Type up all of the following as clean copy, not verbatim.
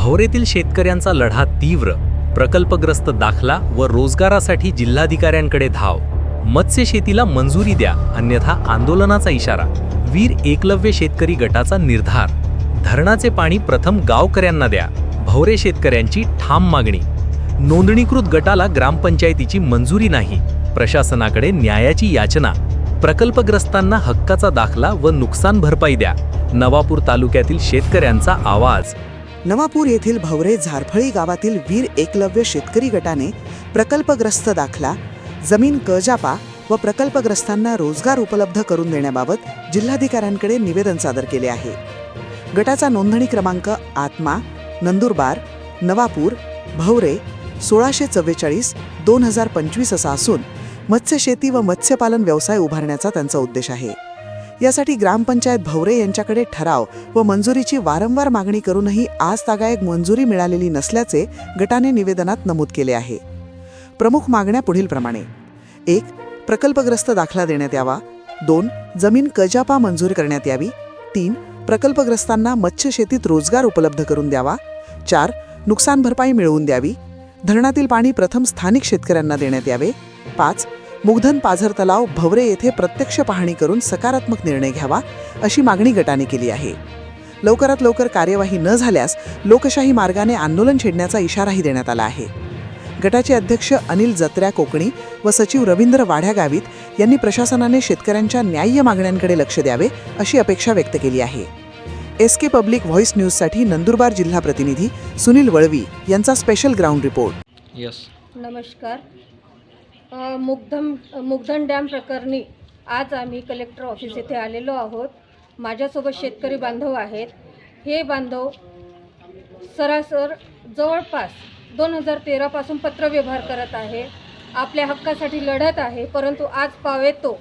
भवरेतील शेतकऱ्यांचा लढा तीव्र, प्रकल्पग्रस्त दाखला व रोजगारासाठी जिल्हाधिकाऱ्यांकडे धाव. मत्स्य शेतीला मंजुरी द्या, अन्यथा आंदोलनाचा इशारा. वीर एकलव्य शेतकरी गटाचा निर्धार. धरणाचे पाणी प्रथम गावकऱ्यांना द्या, भवरे शेतकऱ्यांची ठाम मागणी. नोंदणीकृत गटाला ग्रामपंचायतीची मंजुरी नाही, प्रशासनाकडे न्यायाची याचना. प्रकल्पग्रस्तांना हक्काचा दाखला व नुकसान भरपाई द्या. नवापूर तालुक्यातील शेतकऱ्यांचा आवाज. नवापूर येथील भवरे झारफळी गावातील वीर एकलव्य शेतकरी गटाने प्रकल्पग्रस्त दाखला, जमीन कजापा व प्रकल्पग्रस्तांना रोजगार उपलब्ध करून देण्याबाबत जिल्हाधिकाऱ्यांकडे निवेदन सादर केले आहे. गटाचा नोंदणी क्रमांक आत्मा, नंदुरबार, नवापूर, भवरे 1644/2025 असा असून मत्स्यशेती व मत्स्यपालन व्यवसाय उभारण्याचा त्यांचा उद्देश आहे. यासाठी ग्रामपंचायत भवरे यांच्याकडे ठराव व मंजुरीची वारंवार मागणी करूनही आज तागायत मंजुरी मिळालेली नसल्याचे गटाने निवेदनात नमूद केले आहे. प्रमुख मागण्या पुढीलप्रमाणे: 1. प्रकल्पग्रस्त दाखला देण्यात यावा. 2. जमीन कजापा मंजूर करण्यात यावी. 3. प्रकल्पग्रस्तांना मत्स्यशेतीत रोजगार उपलब्ध करून द्यावा. 4. नुकसान भरपाई मिळवून द्यावी. धरणातील पाणी प्रथम स्थानिक शेतकऱ्यांना देण्यात यावे. 5. मुगधन पाझर तलाव भवरे येथे प्रत्यक्ष पाहणी करून सकारात्मक निर्णय घ्यावा, अशी मागणी गटाने केली आहे. लवकरात लवकर कार्यवाही न झाल्यास लोकशाही मार्गाने आंदोलन छेडण्याचा इशाराही देण्यात आला आहे. गटाचे अध्यक्ष अनिल जत्र्या कोकणी व सचिव रवींद्र वाढ्या गावित यांनी प्रशासनाने शेतकऱ्यांच्या न्याय्य मागण्यांकडे लक्ष द्यावे, अशी अपेक्षा व्यक्त केली आहे. SK पब्लिक व्हॉइस न्यूजसाठी नंदुरबार जिल्हा प्रतिनिधी सुनील वळवी यांचा स्पेशल ग्राउंड रिपोर्ट. नमस्कार. मुगधन डॅम प्रकरणी आज आम्ही कलेक्टर ऑफिस येथे आलेलो आहोत. माझ्यासोबत शेतकरी बांधव आहेत. हे बांधव सरासर जवळपास 2013 पासून पत्रव्यवहार करत आहे, आपल्या हक्कासाठी लढत आहे. परंतु आज पावेतो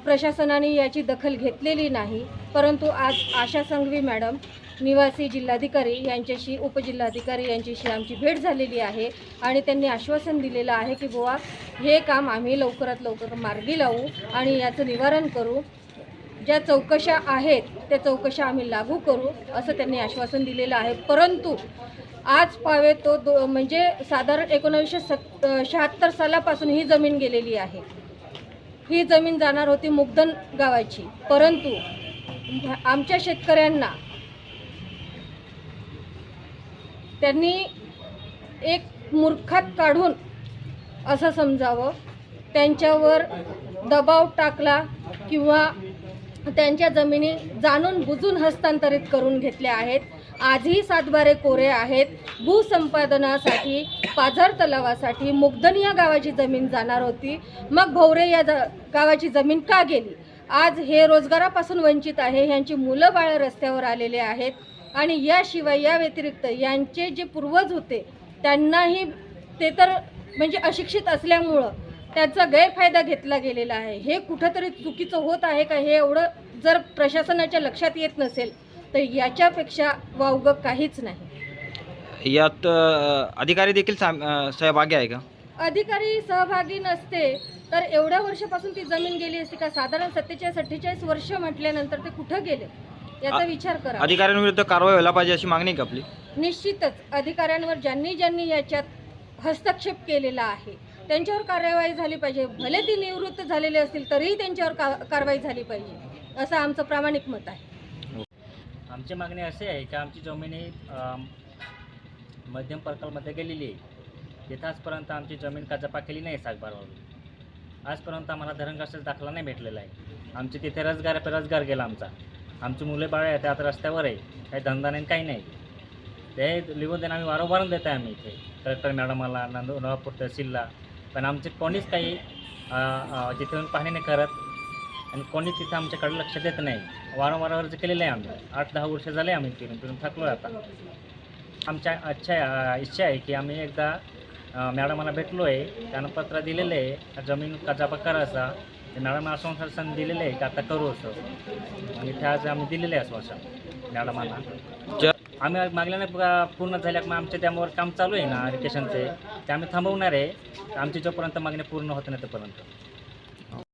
प्रशासनाने याची दखल घेतलेली नाही. परंतु आज आशा संघवी मॅडम, निवासी जिल्हाधिकारी यांच्याशी, उपजिल्हाधिकारी यांच्याशी आमची भेट झालेली आहे आणि त्यांनी आश्वासन दिलेलं आहे की बुवा हे काम आम्ही लवकरात लवकर मार्गी लावू आणि याचं निवारण करू. ज्या चौकशा आहेत त्या चौकशा आम्ही लागू करू, असं त्यांनी आश्वासन दिलेलं आहे. परंतु आज पावे तो म्हणजे साधारण 1976 सालापासून ही जमीन गेलेली आहे. ही जमीन जाणार होती मुगधन गावाची, परंतु आमच्या शेतकऱ्यांना त्यांनी एक मूर्खात काढून असं समजावं, त्यांच्यावर दबाव टाकला किंवा त्यांच्या जमिनी जाणून बुजून हस्तांतरित करून घेतल्या आहेत. आजही 7 बारे कोरे आहेत. भूसंपादनासाठी पाझर तलावासाठी मुगधन या गावाची जमीन जाणार होती. मग भवरे या गावाची जमीन का गेली? आज हे रोजगारापासून वंचित आहे. ह्यांची मुलं बाळं रस्त्यावर आलेले आहेत आणि याशिवाय या व्यतिरिक्त यांचे जे पूर्वज होते त्यांनाही ते तर म्हणजे अशिक्षित असल्यामुळं त्याचा गैरफायदा घेतला गेलेला आहे. हे कुठंतरी चुकीचं होत आहे का? हे एवढं जर प्रशासनाच्या लक्षात येत नसेल तर याच्यापेक्षा वावगं काहीच नाही. यात अधिकारी देखील सहभागी आहे का? अधिकारी सहभागी नसते तर एवढ्या वर्षापासून ती जमीन गेली असती का? साधारण 47-48 वर्ष म्हटल्यानंतर ते कुठं गेले याचा विचार करा. अधिकाऱ्यांविरुद्ध कारवाई व्हायला पाहिजे अशी मागणी का आपली? निश्चितच अधिकाऱ्यांवर ज्यांनी याच्यात हस्तक्षेप केलेला आहे त्यांच्यावर कार्यवाही झाली पाहिजे. भले ती निवृत्त झालेले असतील तरीही त्यांच्यावर कारवाई झाली पाहिजे, असं आमचं प्रामाणिक मत आहे. आमची मागणी अशी आहे की आमची जमिनी मध्यम पर्कलमध्ये गेलेली आहे. तिथं आजपर्यंत आमची जमीन कजापा केली नाही. 7 बारावर आजपर्यंत आम्हाला धरणग्रस्त दाखला नाही भेटलेला आहे. आमची तिथे रोजगार गेला आमचा. आमची मुलं बाळ आहे ते आता रस्त्यावर आहे, काही धंदा नाही, काही नाही. ते निवेदन आम्ही वारंवार देत आहे आम्ही इथे कलेक्टर मॅडमला, नवापूर तहसीलला. पण आमचे कोणीच काही तिथे येऊन पाहणी नाही करत आणि कोणी तिथं आमच्याकडे लक्ष देत नाही. वारंवार अर्ज केलेले आहे आम्ही. 8-10 वर्ष झाले आम्ही फिरून थकलो आहे आता. आमच्या इच्छा आहे की आम्ही एकदा मॅडमला भेटलो आहे, त्यानं पत्र दिलेलं आहे जमीन कजापा करायचा. ते मॅडम आश्वासन दिलेलं आहे की आता करू असं, आणि ते आज आम्ही दिलेलं आहे आश्वासन मॅडमांना. आम्ही मागल्याने पूर्ण झाल्या मग आमचे त्यामुळे काम चालू आहे ना इरिगेशनचे, ते आम्ही थांबवणार आहे आमची जोपर्यंत मागणी पूर्ण होत नाही तोपर्यंत.